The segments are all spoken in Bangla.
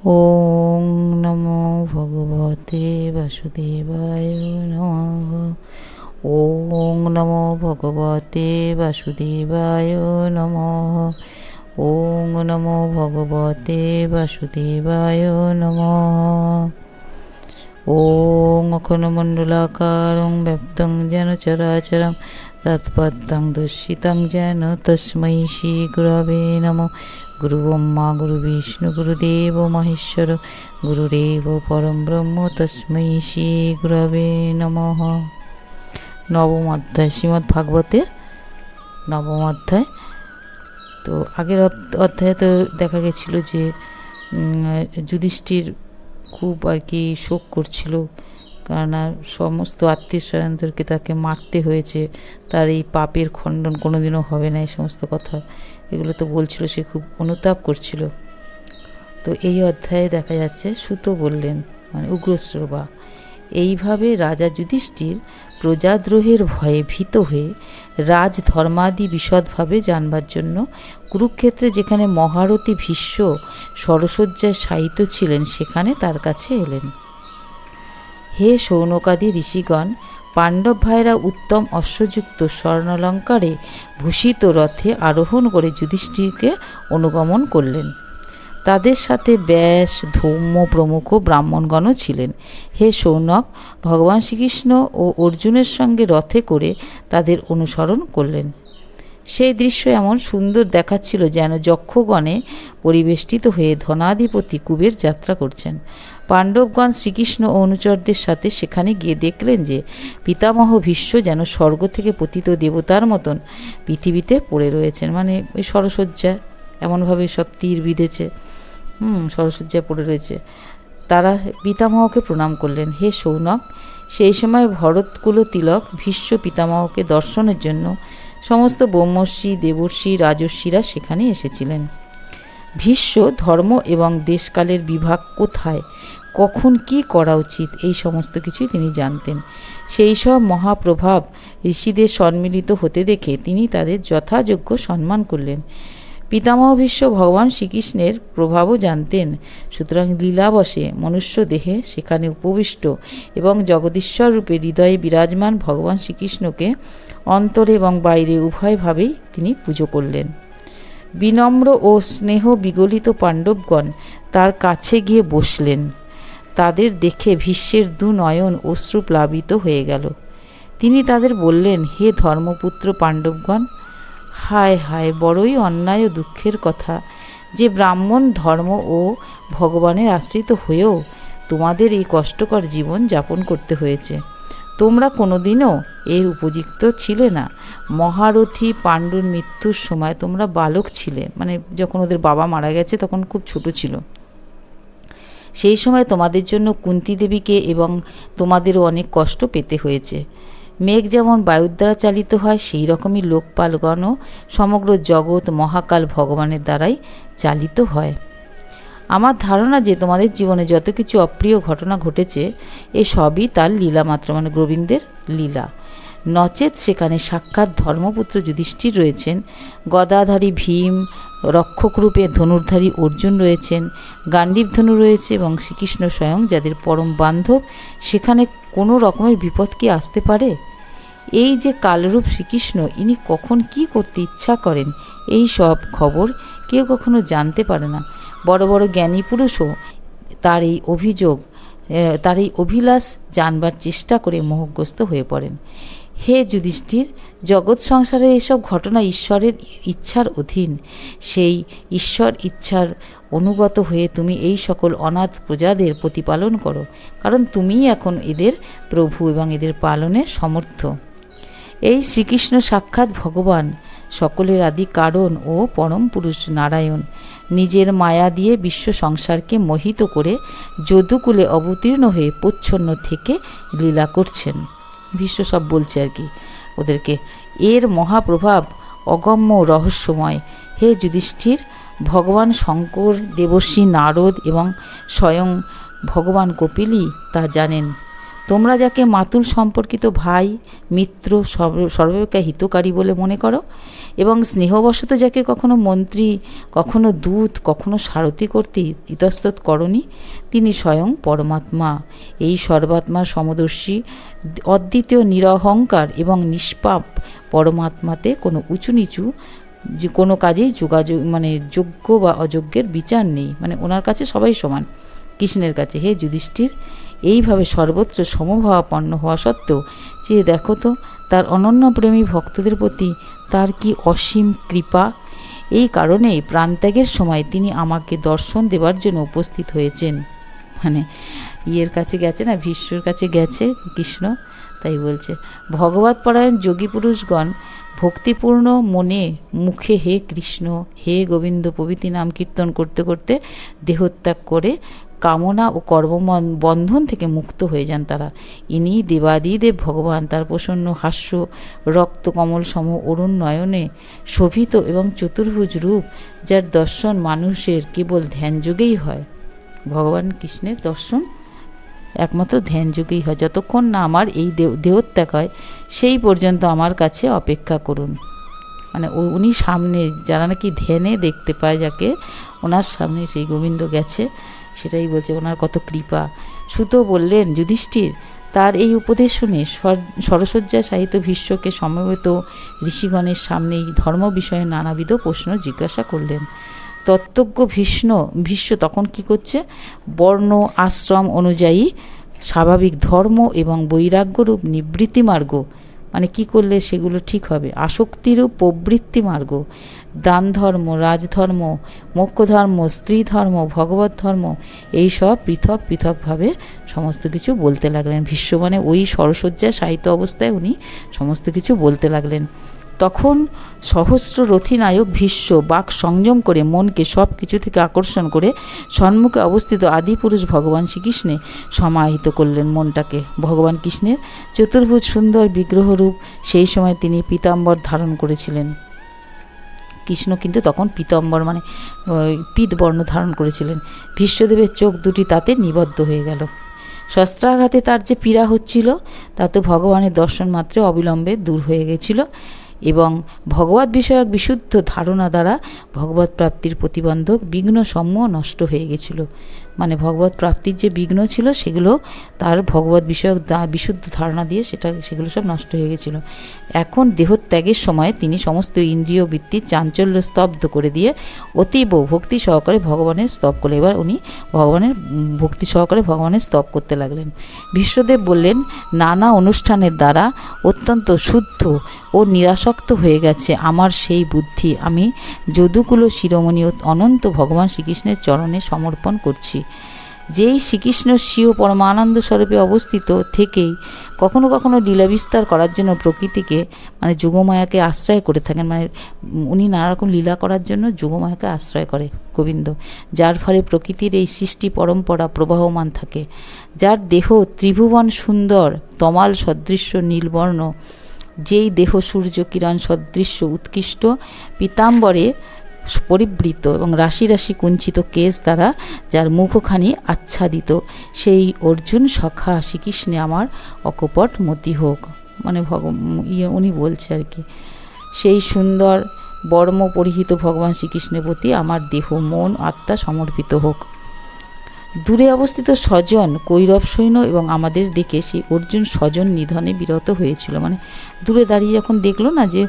ওং নমো ভগবতে বাসুদেবায় নমঃ। ওং নমো ভগবতে বাসুদেবায় নমঃ। ওং নমো ভগবতে বাসুদেবায় নমঃ। ওং অখণ্ডমণ্ডলাকারং ব্যপ্তং যেন চরাচরং তৎপদং দর্শিতং যেন তস্मै শ্রী গুরবে নমঃ। গুরু ব্রহ্মা গুরু বিষ্ণু গুরুদেব মহেশ্বর গুরুরেব পরম ব্রহ্ম তস্मै শ্রী গুরবে নমঃ। নবম অধ্যায়, শ্রীমদ্ ভাগবতের নবম অধ্যায়। তো আগের অধ্যায়ে তো দেখা গেছিল যে যুধিষ্ঠির খুব আর কি শোক করছিল, কারণ সমস্ত আত্মীয় স্বজনদেরকে তাকে মারতে হয়েছে, তার এই পাপের খণ্ডন কোনোদিনও হবে না, এই সমস্ত কথা এগুলো তো বলছিল, সে খুব অনুতাপ করছিল। তো এই অধ্যায়ে দেখা যাচ্ছে সুত বললেন, মানে উগ্রশ্রবা, এইভাবে রাজা যুধিষ্ঠির প্রজাদ্রোহের ভয়ে ভীত হয়ে রাজধর্মাদি বিশদভাবে জানবার জন্য কুরুক্ষেত্রে যেখানে মহারথী ভীষ্ম সরসজ্জায় শায়িত ছিলেন সেখানে তার কাছে এলেন। হে শৌনকাদি ঋষিগণ, পাণ্ডব ভাইরা উত্তম অশ্বযুক্ত স্বর্ণালঙ্কারে ভূষিত রথে আরোহণ করে যুধিষ্ঠিরকে অনুগমন করলেন। তাদের সাথে ব্যাস, ধৌম্য প্রমুখ ব্রাহ্মণগণও ছিলেন। হে শৌনক, ভগবান শ্রীকৃষ্ণ ও অর্জুনের সঙ্গে রথে করে তাদের অনুসরণ করলেন। সেই দৃশ্য এমন সুন্দর দেখাচ্ছিল যেন যক্ষগণে পরিবেষ্টিত হয়ে ধনাধিপতি কুবের যাত্রা করছেন। পাণ্ডবগণ শ্রীকৃষ্ণ ও অনুচরদের সাথে সেখানে গিয়ে দেখলেন যে পিতামহ ভীষ্ম যেন স্বর্গ থেকে পতিত দেবতার মতন পৃথিবীতে পড়ে রয়েছেন, মানে ওই সরসজ্জা এমনভাবে সব তীর বিঁধেছে, সরসজ্জায় পড়ে রয়েছে। তারা পিতামহকে প্রণাম করলেন। হে শৌনক, সেই সময় ভরতকুল তিলক ভীষ্ম পিতামহকে দর্শনের জন্য সমস্ত ব্রহ্মর্ষি, দেবর্ষি, রাজর্ষিরা সেখানে এসেছিলেন। ভীষ্ম ধর্ম এবং দেশকালের বিভাগ কোথায়, কখন কি করা উচিত, এই সমস্ত কিছুই তিনি জানতেন। সেই সব মহাপ্রভাব ঋষিদের সম্মিলিত হতে দেখে তিনি তাদের যথাযোগ্য সম্মান করলেন। পিতামহ ভীষ্ম ভগবান শ্রীকৃষ্ণের প্রভাবও জানতেন, সুতরাং লীলাবশে মনুষ্য দেহে সেখানে উপবিষ্ট এবং জগদীশ্বর রূপে হৃদয়ে বিরাজমান ভগবান শ্রীকৃষ্ণকে অন্তরে এবং বাইরে উভয়ভাবেই তিনি পুজো করলেন। বিনম্র ও স্নেহ বিগলিত পাণ্ডবগণ তার কাছে গিয়ে বসলেন। তাদের দেখে ভীষ্মের দু নয়ন অশ্রুপ্লাবিত হয়ে গেল। তিনি তাদের বললেন, হে ধর্মপুত্র পাণ্ডবগণ, হায় হায়, বড়ই অন্যায় ও দুঃখের কথা যে ব্রাহ্মণ ধর্ম ও ভগবানের আশ্রিত হয়েও তোমাদের এই কষ্টকর জীবন যাপন করতে হয়েছে। তোমরা কোনোদিনও এর উপযুক্ত ছিলে না। মহারথী পাণ্ডুর মৃত্যুর সময় তোমরা বালক ছিলে, মানে যখন ওদের বাবা মারা গেছে তখন খুব ছোট ছিল। সেই সময় তোমাদের জন্য কুন্তী দেবীকে এবং তোমাদেরও অনেক কষ্ট পেতে হয়েছে। মেঘ যেমন বায়ুর দ্বারা চালিত হয়, সেই রকমই লোকপালগণও সমগ্র জগৎ মহাকাল ভগবানের দ্বারাই চালিত হয়। আমার ধারণা যে তোমাদের জীবনে যত কিছু অপ্রিয় ঘটনা ঘটেছে এ সবই তার লীলা মাত্র, মানে গোবিন্দের লীলা। নচেত সেখানে সাক্ষাৎ ধর্মপুত্র যুধিষ্ঠির রয়েছেন, গদাধারী ভীম, রক্ষকরূপে ধনুর্ধারী অর্জুন রয়েছেন, গাণ্ডীব ধনু রয়েছে এবং শ্রীকৃষ্ণ স্বয়ং যাদের পরম বান্ধব। সেখানে কোনো রকমের বিপদ কি আসতে পারে? এই যে কালরূপ শ্রীকৃষ্ণ, ইনি কখন কি করতে ইচ্ছা করেন এই সব খবর কেউ কখনো জানতে পারে না। বড় বড় জ্ঞানী পুরুষও তার এই অভিলাষ জানবার চেষ্টা করে মোহগ্রস্ত হয়ে পড়েন। হে যুধিষ্ঠির, জগৎ সংসারের এসব ঘটনা ঈশ্বরের ইচ্ছার অধীন। সেই ঈশ্বর ইচ্ছার অনুগত হয়ে তুমি এই সকল অনাথ প্রজাদের প্রতিপালন করো, কারণ তুমিই এখন এদের প্রভু এবং এদের পালনে সমর্থ। এই শ্রীকৃষ্ণ সাক্ষাৎ ভগবান, সকলের আদি কারণ ও পরম পুরুষ নারায়ণ। নিজের মায়া দিয়ে বিশ্ব সংসারকে মোহিত করে যদুকুলে অবতীর্ণ হয়ে প্রচ্ছন্ন থেকে লীলা করছেন। বিশ্ব সব বলছে আর কি ওদেরকে। এর মহাপ্রভাব অগম্য রহস্যময়। হে যুধিষ্ঠির, ভগবান শঙ্কর, দেবর্ষি নারদ এবং স্বয়ং ভগবান কপিলই তা জানেন। তোমরা যাকে মাতুল সম্পর্কিত ভাই, মিত্র, সর্বাপেক্ষা হিতকারী বলে মনে করো এবং স্নেহবশত যাকে কখনো মন্ত্রী, কখনো দূত, কখনো সারথি করতে ইতস্তত করনি, তিনি স্বয়ং পরমাত্মা। এই সর্বাত্মার সমদর্শী, অদ্বিতীয়, নিরহংকার এবং নিষ্পাপ পরমাত্মাতে কোনো উঁচু নিচু যে কোনো কাজেই যোগাযোগ যোগ্য বা অযোগ্যের বিচার নেই, ওনার কাছে সবাই সমান। কৃষ্ণের কাছে, হে যুধিষ্ঠির, এইভাবে সর্বত্র সমভাবাপন্ন হওয়া সত্ত্বেও চেয়ে দেখো তো তার অনন্য প্রেমী ভক্তদের প্রতি তার কি অসীম কৃপা। এই কারণেই প্রাণত্যাগের সময় তিনি আমাকে দর্শন দেবার জন্য উপস্থিত হয়েছেন। ইয়ের কাছে গেছে না, ভীষ্মর কাছে গেছে কৃষ্ণ, তাই বলছে ভগবৎ পরায়ণ যোগী পুরুষগণ ভক্তিপূর্ণ মনে মুখে হে কৃষ্ণ, হে গোবিন্দ প্রভৃতি নাম কীর্তন করতে করতে দেহত্যাগ করে কামনা ও কর্ম বন্ধন থেকে মুক্ত হয়ে যান তারা। ইনি দেবাদিদেব ভগবান, তার প্রসন্ন হাস্য, রক্ত কমল সম অরুণ নয়নে শোভিত এবং চতুর্ভুজ রূপ, যার দর্শন মানুষের কেবল ধ্যানযোগেই হয়। ভগবান কৃষ্ণের দর্শন একমাত্র ধ্যানযোগেই হয়। যতক্ষণ না আমার এই দেহত্যাগ হয় সেই পর্যন্ত আমার কাছে অপেক্ষা করুন। উনি সামনে, যারা নাকি ধ্যানে দেখতে পায় যাকে, ওনার সামনে সেই গোবিন্দ গেছে, সেটাই বলছে ওনার কত কৃপা। সুত বললেন, যুধিষ্ঠির, তার এই উপদেশ শুনে সরসজ্জায় সাহিত্য ভীষ্মকে সমবেত ঋষিগণের সামনে এই ধর্ম বিষয়ে নানাবিধ প্রশ্ন জিজ্ঞাসা করলেন। তত্ত্বজ্ঞ ভীষ্ম তখন কি করছে, বর্ণ আশ্রম অনুযায়ী স্বাভাবিক ধর্ম এবং বৈরাগ্যরূপ নিবৃত্তি মার্গ, কি করলে সেগুলো ঠিক হবে, আসক্তিরূপ প্রবৃত্তি মার্গ, দান ধর্ম, রাজধর্ম, মোক্ষধর্ম, স্ত্রী ধর্ম, ভগবত ধর্ম, এইসব পৃথক পৃথকভাবে সমস্ত কিছু বলতে লাগলেন। ভীষ্ম ওই সরসজ্জায় সাহিত্য অবস্থায় উনি সমস্ত কিছু বলতে লাগলেন। তখন সহস্র রথী নায়ক ভীষ্ম বাক সংযম করে মনকে সব কিছু থেকে আকর্ষণ করে সম্মুখে অবস্থিত আদিপুরুষ ভগবান শ্রীকৃষ্ণে সমাহিত করলেন মনটাকে। ভগবান কৃষ্ণের চতুর্ভুজ সুন্দর বিগ্রহরূপ, সেই সময় তিনি পীতাম্বর ধারণ করেছিলেন। কৃষ্ণ কিন্তু তখন পীতাম্বর পীতবর্ণ ধারণ করেছিলেন। ভীষ্মদেবের চোখ দুটি তাতে নিবদ্ধ হয়ে গেল। শস্ত্রাঘাতে তার যে পীড়া হচ্ছিল তা তো ভগবানের দর্শন মাত্রে অবিলম্বে দূর হয়ে গেছিল এবং ভগবত বিষয়ক বিশুদ্ধ ধারণা দ্বারা ভগবত প্রাপ্তির প্রতিবন্ধক বিঘ্ন সমূহ নষ্ট হয়ে গেছিল। ভগবত প্রাপ্তির যে বিঘ্ন ছিল সেগুলো তার ভগবত বিষয়ক বিশুদ্ধ ধারণা দিয়ে সেগুলো সব নষ্ট হয়ে গেছিল। এখন দেহত্যাগের সময় তিনি সমস্ত ইন্দ্রিয় বৃত্তির চাঞ্চল্য স্তব্ধ করে দিয়ে অতীব ভক্তি সহকারে ভগবানের স্তব করলেন। এবার উনি ভক্তি সহকারে ভগবানের স্তব করতে লাগলেন। ভীষ্মদেব বললেন, নানা অনুষ্ঠানের দ্বারা অত্যন্ত শুদ্ধ ও নিরাসক্ত হয়ে গেছে আমার সেই বুদ্ধি আমি যদুকুল শিরোমণি অনন্ত ভগবান শ্রীকৃষ্ণের চরণে সমর্পণ করছি। যেই শ্রীকৃষ্ণ স্বীয় পরমানন্দ স্বরূপে অবস্থিত থেকেই কখনো কখনো লীলা বিস্তার করার জন্য প্রকৃতিকে যোগমায়াকে আশ্রয় করে থাকেন। উনি নানারকম লীলা করার জন্য যোগমায়াকে আশ্রয় করে গোবিন্দ, যার ফলে প্রকৃতির এই সৃষ্টি পরম্পরা প্রবাহমান থাকে। যার দেহ ত্রিভুবন সুন্দর তমাল সদৃশ্য নীলবর্ণ, যেই দেহ সূর্য কিরণ সদৃশ্য উৎকৃষ্ট পীতাম্বরে পরিবৃত এবং রাশি রাশি কুঞ্চিত কেশ দ্বারা যার মুখখানি আচ্ছাদিত, সেই অর্জুন সখা শ্রীকৃষ্ণে আমার অকপট মতি হোক। উনি বলছে আর কি, সেই সুন্দর বর্ম পরিহিত ভগবান শ্রীকৃষ্ণের প্রতি আমার দেহ মন আত্মা সমর্পিত হোক। দূরে অবস্থিত স্বজন কৌরব সৈন্য এবং আমাদের দেখে সেই অর্জুন স্বজন নিধনে বিরত হয়েছিল। দূরে দাঁড়িয়ে যখন দেখলো না যে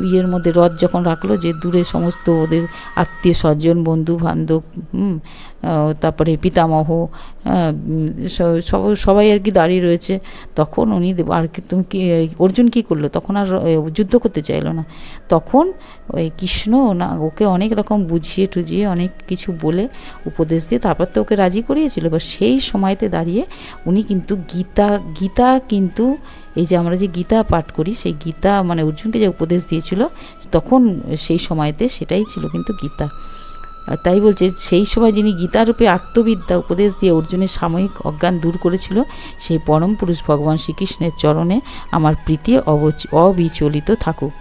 ইয়ের মধ্যে রথ যখন রাখলো, যে দূরে সমস্ত ওদের আত্মীয় স্বজন বন্ধু বান্ধব, তারপরে পিতামহ, সবাই আর কি দাঁড়িয়ে রয়েছে, তখন উনি আর কি অর্জুন কী করলো, তখন আর যুদ্ধ করতে চাইলো না। তখন ওই কৃষ্ণ ওকে অনেক রকম বুঝিয়ে টুঝিয়ে অনেক কিছু বলে উপদেশ দিয়ে তারপর তো ওকে রাজি করিয়েছিল। এবার সেই সময়তে দাঁড়িয়ে উনি কিন্তু গীতা কিন্তু এই যে আমরা যে গীতা পাঠ করি, সেই গীতা অর্জুনকে যে উপদেশ দিয়েছিল তখন সেই সময়তে সেটাই ছিল কিন্তু গীতা। তাই বলছে, সেই সময় যিনি গীতারূপে আত্মবিদ্যা উপদেশ দিয়ে অর্জুনের সাময়িক অজ্ঞান দূর করেছিল, সেই পরম পুরুষ ভগবান শ্রীকৃষ্ণের চরণে আমার প্রীতি অবিচলিত থাকুক।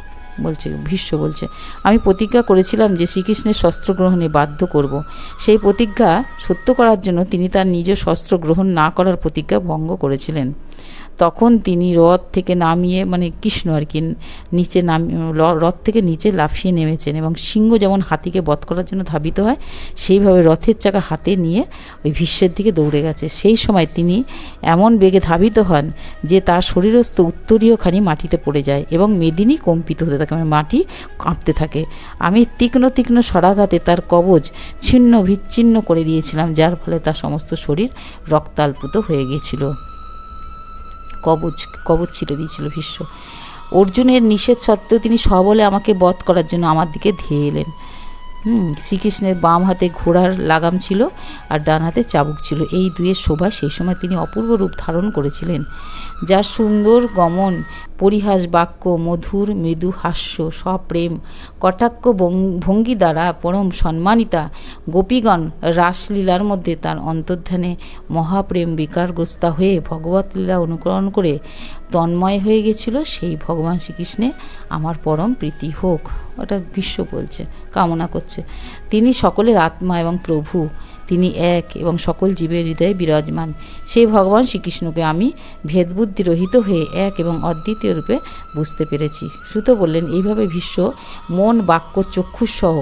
বলছে, ভীষ্ম বলছে, আমি প্রতিজ্ঞা করেছিলাম যে শ্রীকৃষ্ণের শস্ত্র গ্রহণে বাধ্য করব। সেই প্রতিজ্ঞা সত্য করার জন্য তিনি তার নিজ শস্ত্র গ্রহণ না করার প্রতিজ্ঞা ভঙ্গ করেছিলেন। তখন তিনি রথ থেকে নামিয়ে, মানে কৃষ্ণ আর কি, নিচে রথ থেকে নিচে লাফিয়ে নেমেছেন এবং সিংহ যেমন হাতিকে বধ করার জন্য ধাবিত হয়, সেইভাবে রথের চাকা হাতে নিয়ে ওই ভীষ্মের দিকে দৌড়ে গেছে। সেই সময় তিনি এমন বেগে ধাবিত হন যে তার শরীরস্থ উত্তরীয়খানি মাটিতে পড়ে যায় এবং মেদিনী কম্পিত হতে থাকে, মানে মাটি কাঁপতে থাকে। আমি তীক্ষ্ণ তীক্ষ্ণ স্বরাঘাতে তার কবচ ছিন্ন বিচ্ছিন্ন করে দিয়েছিলাম, যার ফলে তার সমস্ত শরীর রক্তাল্পুত হয়ে গিয়েছিল। কবচ ছিঁড়ে দিয়েছিল ভীষ্ম। অর্জুনের নিষেধ সত্ত্বেও তিনি সবলে আমাকে বধ করার জন্য আমার দিকে ধেয়ে এলেন। শ্রীকৃষ্ণের বাম হাতে ঘোড়ার লাগাম ছিল আর ডান হাতে চাবুক ছিল। এই দুয়ের শোভা সেই সময় তিনি অপূর্ব রূপ ধারণ করেছিলেন, যার সুন্দর গমন, পরিহাস বাক্য, মধুর মৃদু হাস্য, সপ্রেম কটাক্ষ ভঙ্গি দ্বারা পরম সম্মানিতা গোপীগণ রাসলীলার মধ্যে তার অন্তর্ধানে মহাপ্রেম বিকারগ্রস্তা হয়ে ভগবত লীলা অনুকরণ করে তন্ময় হয়ে গেছিল। সেই ভগবান শ্রীকৃষ্ণে আমার পরম প্রীতি হোক, ওটা ভীষ্ম বলছে, কামনা করছে। তিনি সকলের আত্মা এবং প্রভু, তিনি এক এবং সকল জীবের হৃদয়ে বিরাজমান। সেই ভগবান শ্রীকৃষ্ণকে আমি ভেদবুদ্ধি রহিত হয়ে এক এবং অদ্বিতীয় রূপে বুঝতে পেরেছি। সুত বললেন, এইভাবে ভীষ্ম মন, বাক্য, চক্ষুসহ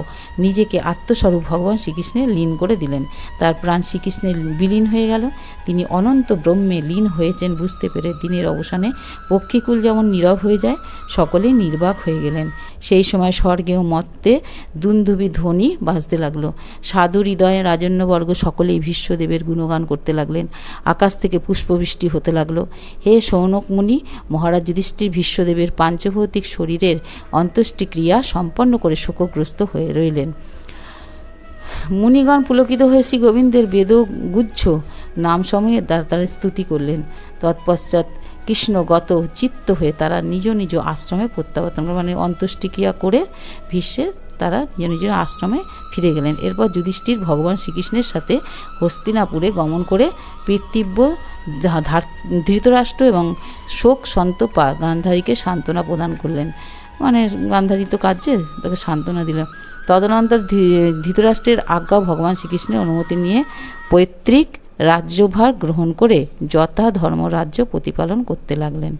নিজেকে আত্মস্বরূপ ভগবান শ্রীকৃষ্ণে লীন করে দিলেন। তার প্রাণ শ্রীকৃষ্ণে বিলীন হয়ে গেল। তিনি অনন্ত ব্রহ্মে লীন হয়েছেন বুঝতে পেরে দিনের অবসানে পক্ষীকুল যেমন নীরব হয়ে যায়, সকলেই নির্বাক হয়ে গেলেন। সেই সময় স্বর্গেও মত্তে দুন্দুভি ধ্বনি বাজতে লাগলো। সাধু হৃদয়ে রাজন্যবর্গ সকলেই ভীষ্মদেবের গুণগান করতে লাগলেন। আকাশ থেকে পুষ্পবৃষ্টি হতে লাগলো। হে শৌনক মুনি, মহারাজ যুধিষ্ঠির ভীষ্মদেবের পাঞ্চভৌতিক শরীরের অন্ত্যেষ্টিক্রিয়া সম্পন্ন করে শোকগ্রস্ত হয়ে রইলেন। মুনিগণ পুলকিত হয়ে শ্রী গোবিন্দের বেদগুচ্ছ নামসমূহে তারা স্তুতি করলেন। তৎপশ্চাৎ কৃষ্ণগত চিত্ত হয়ে তারা নিজ নিজ আশ্রমে প্রত্যাবর্তন, মানে অন্ত্যেষ্টিক্রিয়া করে ভীষ্মের তারা নিজ নিজ আশ্রমে ফিরে গেলেন। এরপর যুধিষ্ঠির ভগবান শ্রীকৃষ্ণের সাথে হস্তিনাপুরে গমন করে পিতৃব্য ধৃতরাষ্ট্র এবং শোক সন্তপা গান্ধারীকে সান্ত্বনা প্রদান করলেন। মানে গান্ধারী তো কাজে, তাকে সান্ত্বনা দিলেন। তদনন্তর ধৃতরাষ্ট্রের আজ্ঞা ভগবান শ্রীকৃষ্ণের অনুমতি নিয়ে পৈতৃক রাজ্যভার গ্রহণ করে যথা ধর্মরাজ্য প্রতিপালন করতে লাগলেন।